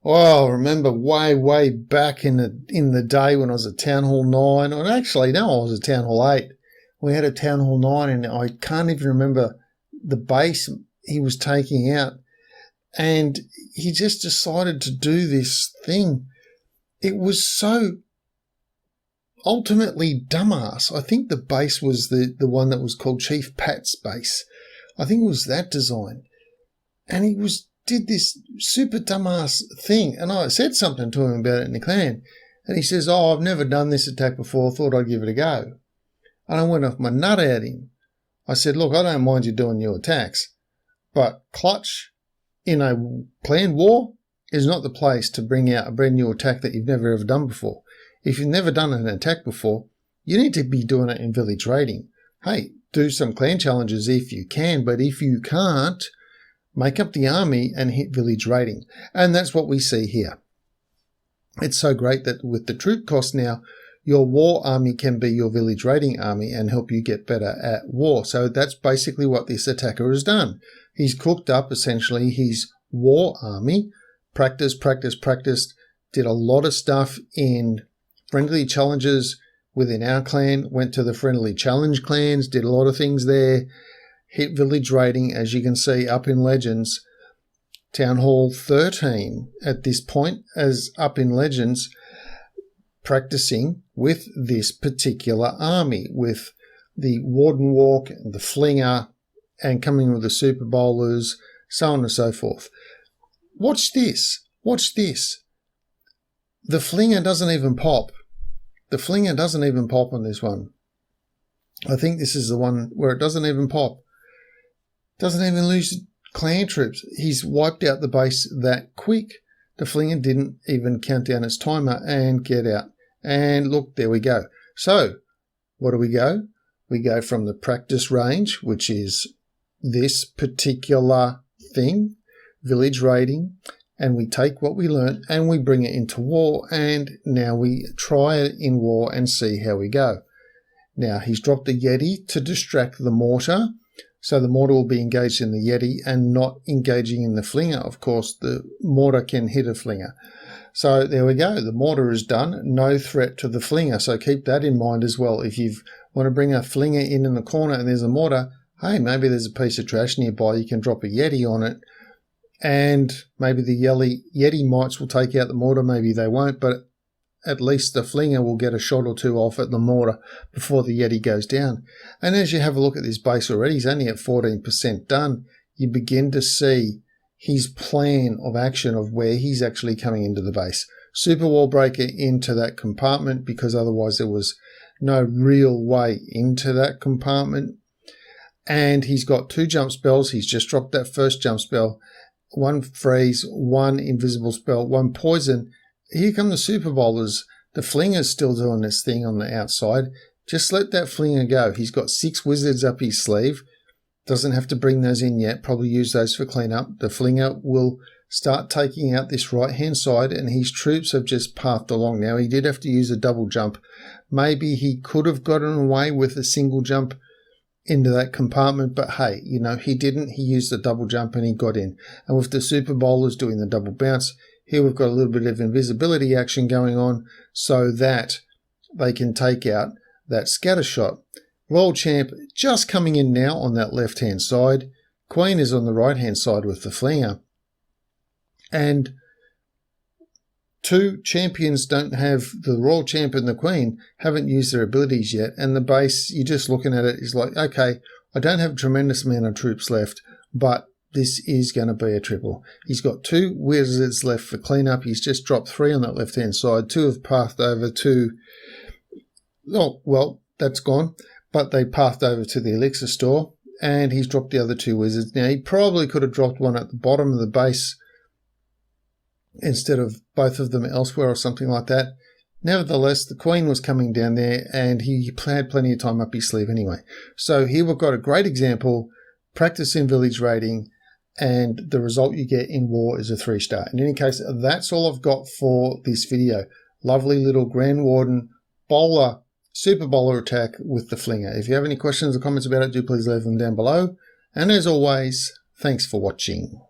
Well, I remember way back in the day when I was at Town Hall 9, or actually, no, I was at Town Hall 8. We had a Town Hall 9, and I can't even remember the base he was taking out. And he just decided to do this thing. It was so ultimately dumbass. I think the base was the one that was called Chief Pat's base. I think it was that design. And he did this super dumbass thing, and I said something to him about it in the clan, and he says, "Oh, I've never done this attack before, thought I'd give it a go." And I went off my nut at him. I said, "Look, I don't mind you doing your attacks, but clutch in a clan war is not the place to bring out a brand new attack that you've never ever done before. If you've never done an attack before, you need to be doing it in village raiding. Hey, do some clan challenges if you can, but if you can't, make up the army and hit village raiding." And that's what we see here. It's so great that with the troop cost now, your war army can be your village raiding army and help you get better at war. So that's basically what this attacker has done. He's cooked up essentially his war army, practiced, did a lot of stuff in friendly challenges within our clan, went to the friendly challenge clans, did a lot of things there, hit village raiding, as you can see up in Legends. Town Hall 13 at this point as up in Legends, practicing with this particular army, with the Warden Walk, the Flinger, and coming with the Super Bowlers, so on and so forth. Watch this. Watch this. The Flinger doesn't even pop. The Flinger doesn't even pop on this one. I think this is the one where it doesn't even pop. Doesn't even lose clan troops. He's wiped out the base that quick. The Flinger didn't even count down its timer and get out. And look, there we go. So, what do we go? We go from the practice range, which is this particular thing, village raiding, and we take what we learnt and we bring it into war, and now we try it in war and see how we go. Now, he's dropped the Yeti to distract the mortar. So the mortar will be engaged in the Yeti and not engaging in the Flinger. Of course, the mortar can hit a Flinger. So there we go. The mortar is done. No threat to the Flinger. So keep that in mind as well. If you want to bring a Flinger in the corner and there's a mortar, hey, maybe there's a piece of trash nearby. You can drop a Yeti on it. And maybe the Yeti mites will take out the mortar. Maybe they won't. But at least the Flinger will get a shot or two off at the mortar before the Yeti goes down. And as you have a look at this base already, he's only at 14% done. You begin to see his plan of action of where he's actually coming into the base. Super Wall Breaker into that compartment, because otherwise there was no real way into that compartment. And he's got 2 jump spells. He's just dropped that first jump spell. 1 freeze, 1 invisible spell, 1 poison. Here come the Super Bowlers. The Flinger's still doing this thing on the outside. Just let that Flinger go. He's got 6 wizards up his sleeve. Doesn't have to bring those in yet. Probably use those for cleanup. The Flinger will start taking out this right-hand side, and his troops have just pathed along. Now, he did have to use a double jump. Maybe he could have gotten away with a single jump into that compartment, but hey, you know, he didn't. He used the double jump and he got in. And with the Super Bowlers doing the double bounce, here we've got a little bit of invisibility action going on so that they can take out that scatter shot. Royal Champ just coming in now on that left-hand side. Queen is on the right-hand side with the Flinger. And 2 champions don't have, the Royal Champ and the Queen haven't used their abilities yet. And the base, you're just looking at it, is like, okay, I don't have a tremendous amount of troops left, but this is going to be a triple. He's got 2 wizards left for cleanup. He's just dropped 3 on that left-hand side. 2 have pathed over to, oh, well, that's gone. But they pathed over to the elixir store, and he's dropped the other 2 wizards. Now, he probably could have dropped one at the bottom of the base instead of both of them elsewhere or something like that. Nevertheless, the Queen was coming down there, and he had plenty of time up his sleeve anyway. So here we've got a great example, practice in village raiding, and the result you get in war is a 3-star. In any case, that's all I've got for this video. Lovely little Grand Warden bowler, Super Bowler attack with the Flinger. If you have any questions or comments about it, do please leave them down below. And as always, thanks for watching.